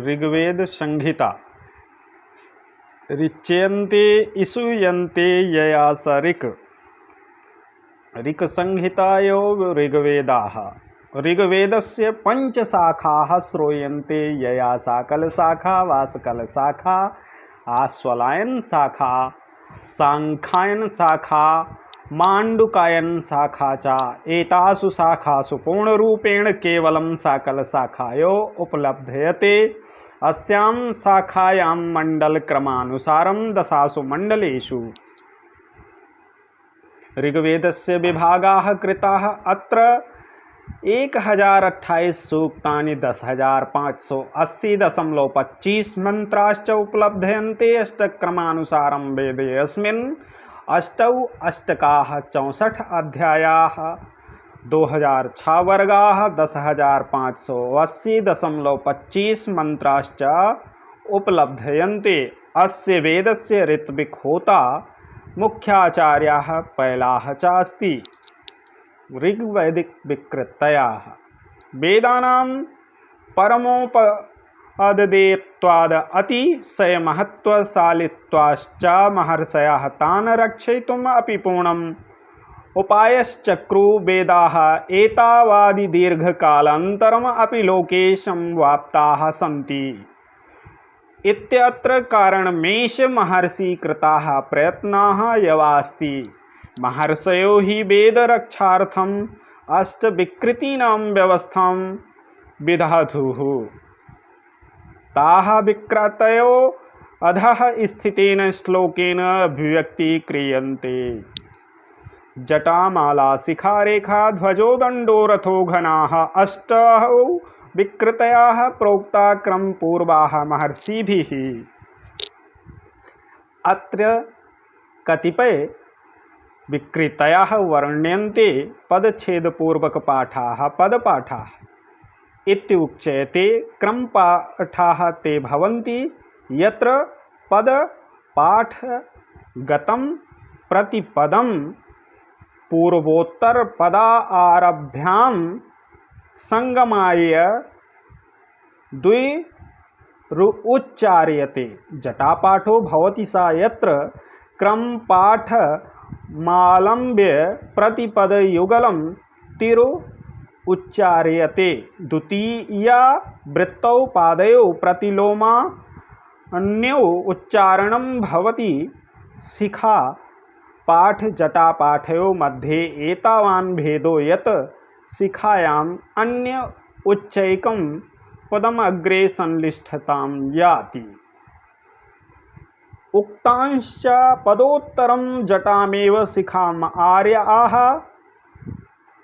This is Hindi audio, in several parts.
ऋग्वेद संहिता ऋच्यन्ते इषूयन्ते यया स ऋक् संहितायो ऋग्वेदाः ऋग्वेदस्य पञ्चशाखाः श्रूयन्ते यया साकलशाखा वासकलशाखा आश्वलायन शाखा सांख्यायन शाखा माण्डुकायन शाखा च एतासु शाखासु पूर्णरूपेण केवलं साकलशाखायो उपलभ्यते। अस्यां शाखायां मण्डलक्रमानुसारं 10 मण्डलेषु ऋग्वेदस्य विभागाः कृताः। अत्र 1028 सूक्तानि 10,580.25 मंत्राश्च उपलभ्यन्ते। अष्टक्रमानुसारं वेदेऽस्मिन् 8 अष्टकाः 64 अध्यायाः 2006 वर्गाः 10,580.25 मंत्राश्च उपलभ्यन्ते। अस्य वेदस्य ऋत्विक् होता मुख्याचार्याः पैलाः च अस्ति। ऋग्वैदिक विकृतयः वेदानां परमोपदेयत्वाद् अतिशयमहत्त्वशालित्वाश्च महर्षयः तान् रक्षयितुम् अपि पूर्णम् उपायश्चक्रु। वेदाः एतावादिदीर्घकालान्तरम् अपि लोके संवाप्ताः सन्ति इत्यत्र कारणमेष महर्षि कृताः प्रयत्नाः यवास्ति। महर्षयो हि वेदरक्षार्थम् अष्टविकृतीनां व्यवस्थां विदधुः। ताः विकृतयो अधः स्थितेन श्लोकेन अभिव्यक्तीक्रियन्ते। जटामाला शिखा रेखा ध्वजो दण्डो रथो घनाः अष्टौ विकृतयाः प्रोक्ता क्रमपूर्वाः महर्षिभिः। अत्र कतिपय विकृतयः वर्ण्यन्ते। पदच्छेदपूर्वकपाठाः पदपाठाः इत्युच्यते। क्रमपाठाः ते भवन्ति यत्र पदपाठगतं प्रतिपदं पूर्वोत्तरपदारभ्यां संगमाय द्विरुच्चार्यते। जटापाठो भवति सा यत्र क्रमपाठमालम्ब्य प्रतिपदयुगलं तिरु उच्चार्यते। द्वितीया वृत्तौ पादयो प्रतिलोमान्यौ उच्चारणं भवति। शिखा पाठ जटापाठयोः मध्ये एतावान् भेदो यत् शिखायाम् अन्य उच्चैकं पदम् अग्रे संलिष्ठतां याति। उक्तांश्च पदोत्तरं जटामेव शिखाम् आर्याः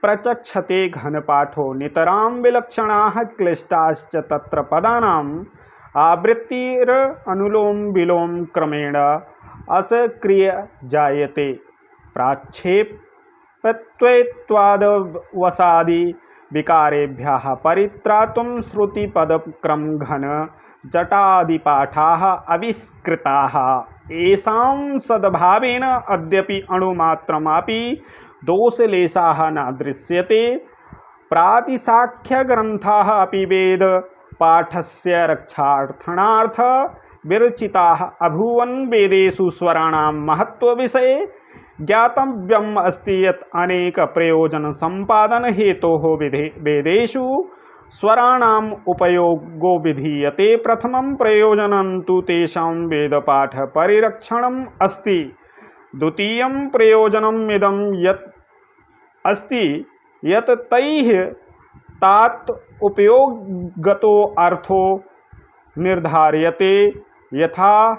प्रचक्षते। घनपाठो नितरां विलक्षणाः क्लिष्टाश्च तत्र पदानाम् आवृत्तिरनुलोम विलोम क्रमेण असक्रिय जायते। प्राक्षेपत्वेत्वादवसादि विकारेभ्यः परित्रातुं श्रुतिपदक्रम घन जटादिपाठाः आविष्कृताः। येषां सद्भावेन अद्यपि अणुमात्रमपि दोषलेशाः न दृश्यते। प्रातिशाख्यग्रन्थाः अपि वेद पाठस्य रक्षार्थणार्थ विरचिताः अभूवन्। वेदेषु स्वराणां महत्त्वविषये ज्ञातव्यम् अस्ति यत् अनेक प्रयोजन संपादन हेतोः वेदेषु स्वराणाम् उपयोगो विधीयते। प्रथमं प्रयोजनं तु तेषां वेदपाठ परिरक्षणम् अस्ति। द्वितीयं प्रयोजनम् इदं यत् अस्ति यत् तैः तात उपयोगतो अर्थो निर्धार्यते। यथा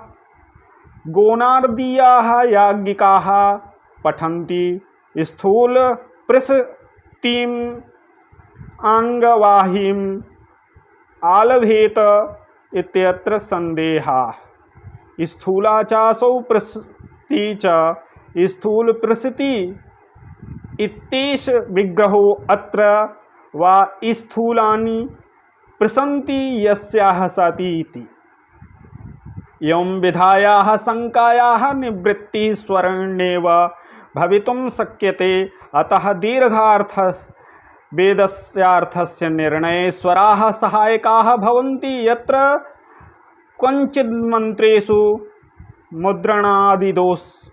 गोनार्दीयाः याज्ञिकाः पठन्ति स्थूल पृष्ठतीम् आङ्गवाहीम् आलभेत इत्यत्र संदेहाः। स्थूला चासौ पृष्ठी च स्थूल पृष्ठी इत्येष विग्रहो अत्र वा स्थूलानि प्रसन्ति यस्याः सति इति। एवं विधायाः शङ्कायाः निवृत्तिः स्वर्णेव भवितुं शक्यते। अतः दीर्घार्थ वेदस्यार्थस्य निर्णये स्वराः सहायकाः भवन्ति। यत्र क्वचिन्मन्त्रेषु मुद्रणादिदोष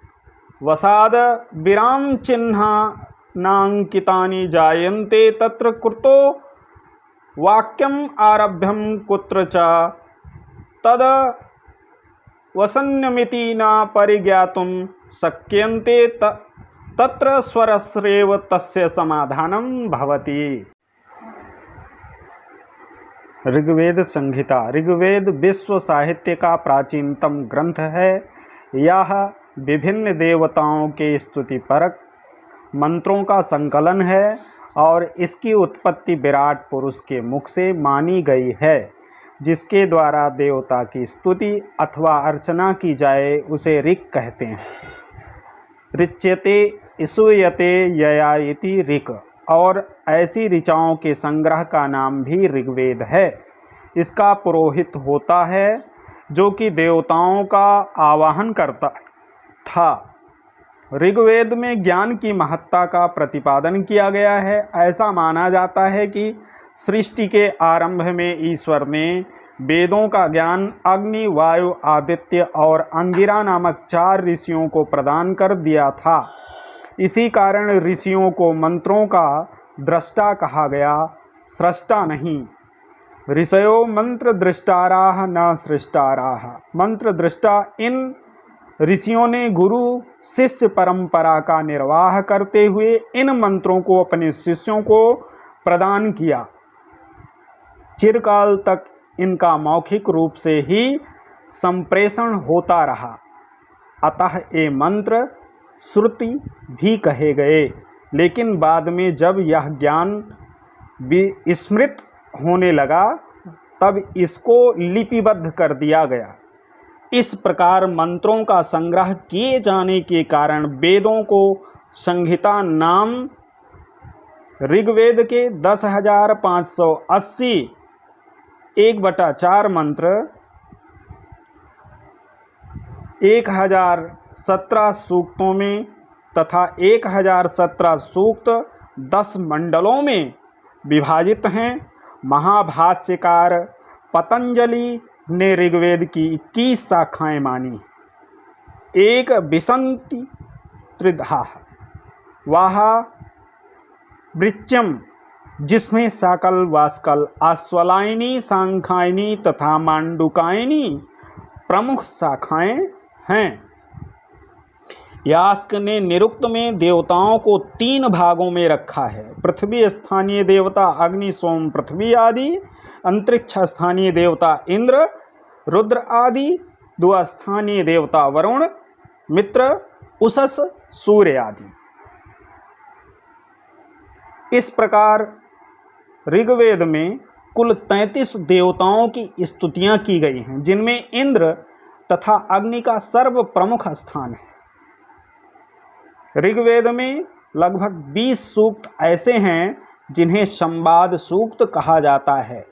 वसाद विरामचिह्नानाङ्कितानि जायन्ते तत्र कुतो वाक्यम् आरभ्यं कुत्र च तद वसन्यमिति न परिज्ञातुं शक्यन्ते। तत्र स्वरस्यैव तस्य समाधानं भवति। ऋग्वेद संहिता। ऋग्वेद विश्व साहित्य का प्राचीनतम ग्रंथ है। यह विभिन्न देवताओं के स्तुतिपरक मंत्रों का संकलन है और इसकी उत्पत्ति विराट पुरुष के मुख से मानी गई है। जिसके द्वारा देवता की स्तुति अथवा अर्चना की जाए उसे ऋक् कहते हैं। ऋच्यते स्तूयते यया इति ऋक्। और ऐसी ऋचाओं के संग्रह का नाम भी ऋग्वेद है। इसका पुरोहित होता है जो कि देवताओं का आवाहन करता था। ऋग्वेद में ज्ञान की महत्ता का प्रतिपादन किया गया है। ऐसा माना जाता है कि सृष्टि के आरंभ में ईश्वर ने वेदों का ज्ञान अग्नि, वायु, आदित्य और अंगिरा नामक 4 ऋषियों को प्रदान कर दिया था। इसी कारण ऋषियों को मंत्रों का दृष्टा कहा गया, सृष्टा नहीं। ऋषयो मंत्र दृष्टाराः न सृष्टाराः। मंत्र दृष्टा इन ऋषियों ने गुरु शिष्य परंपरा का निर्वाह करते हुए इन मंत्रों को अपने शिष्यों को प्रदान किया। चिरकाल तक इनका मौखिक रूप से ही संप्रेषण होता रहा। अतः ये मंत्र श्रुति भी कहे गए। लेकिन बाद में जब यह ज्ञान विस्मृत होने लगा तब इसको लिपिबद्ध कर दिया गया। इस प्रकार मंत्रों का संग्रह किए जाने के कारण वेदों को संहिता नाम ऋग्वेद के 10,580 1/4 मंत्र, 1017 सूक्तों में तथा 1017 सूक्त 10 मंडलों में विभाजित हैं। महाभाष्यकार पतंजलि ने ऋग्वेद की 21 शाखाएं मानी। एक विसंति त्रिधा वाह वृच्यम, जिसमें साकल, वास्कल, आश्वलायनी, सांख्यायनी तथा मांडुकायनी प्रमुख शाखाएं हैं। यास्क ने निरुक्त में देवताओं को 3 भागों में रखा है। पृथ्वी स्थानीय देवता अग्नि, सोम, पृथ्वी आदि। अंतरिक्ष स्थानीय देवता इंद्र, रुद्र आदि। द्विस्थानीय देवता वरुण, मित्र, उषस, सूर्य आदि। इस प्रकार ऋग्वेद में कुल 33 देवताओं की स्तुतियां की गई हैं, जिनमें इंद्र तथा अग्नि का सर्व प्रमुख स्थान है। ऋग्वेद में लगभग 20 सूक्त ऐसे हैं जिन्हें संवाद सूक्त कहा जाता है।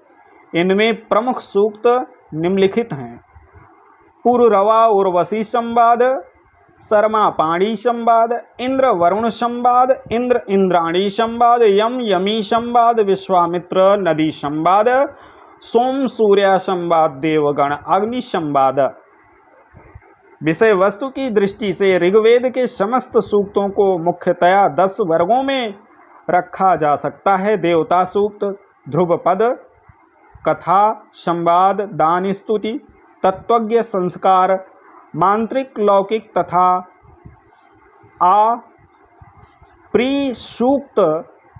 इनमें प्रमुख सूक्त निम्नलिखित हैं: पुरुरवा उर्वशी संवाद, शर्मा पाणी संवाद, इंद्र वरुण संवाद, इंद्र इंद्राणी संवाद, यम यमी संवाद, विश्वामित्र नदी संवाद, सोम सूर्य संवाद, देवगण अग्नि संवाद। विषय वस्तु की दृष्टि से ऋग्वेद के समस्त सूक्तों को मुख्यतया 10 वर्गों में रखा जा सकता है। देवता सूक्त, ध्रुवपद, कथा, संवाद, दान, स्तुति, तत्वज्ञ, संस्कार, मांत्रिक, लौकिक तथा प्री सूक्त।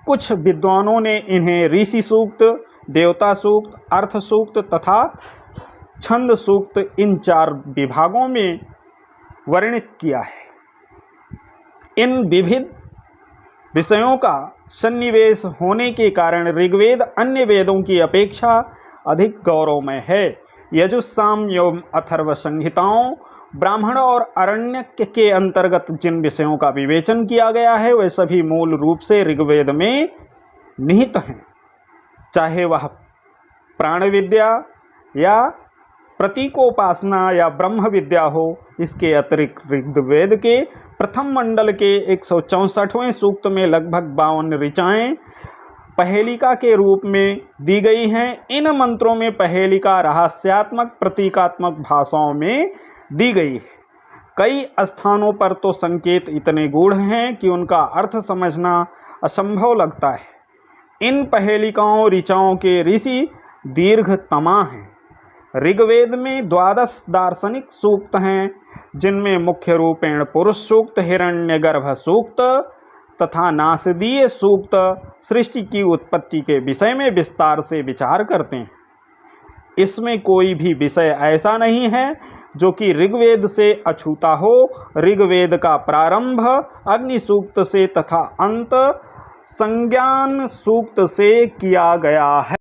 कुछ विद्वानों ने इन्हें ऋषि सूक्त, देवता सूक्त, अर्थ सूक्त तथा छंद सूक्त, इन 4 विभागों में वर्णित किया है। इन विविध विषयों का सन्निवेश होने के कारण ऋग्वेद अन्य वेदों की अपेक्षा अधिक गौरवमय है। यजुस्साम एवं अथर्व संहिताओं, ब्राह्मण और अरण्यक के अंतर्गत जिन विषयों का विवेचन किया गया है वे सभी मूल रूप से ऋग्वेद में निहित हैं। चाहे वह प्राण विद्या या प्रतीकोपासना या ब्रह्म विद्या हो। इसके अतिरिक्त ऋग्वेद के प्रथम मंडल के 164वें सूक्त में लगभग 52 ऋचाएँ पहेलिका के रूप में दी गई हैं। इन मंत्रों में पहेलिका रहस्यात्मक प्रतीकात्मक भाषाओं में दी गई है। कई स्थानों पर तो संकेत इतने गूढ़ हैं कि उनका अर्थ समझना असंभव लगता है। इन पहेलिकाओं ऋचाओं के ऋषि दीर्घतमा हैं। ऋग्वेद में 12 दार्शनिक सूक्त हैं, जिनमें मुख्य रूपेण पुरुष सूक्त, हिरण्यगर्भ सूक्त तथा नासदीय सूक्त सृष्टि की उत्पत्ति के विषय में विस्तार से विचार करते हैं। इसमें कोई भी विषय ऐसा नहीं है जो कि ऋग्वेद से अछूता हो। ऋग्वेद का प्रारंभ अग्नि सूक्त से तथा अंत संज्ञान सूक्त से किया गया है।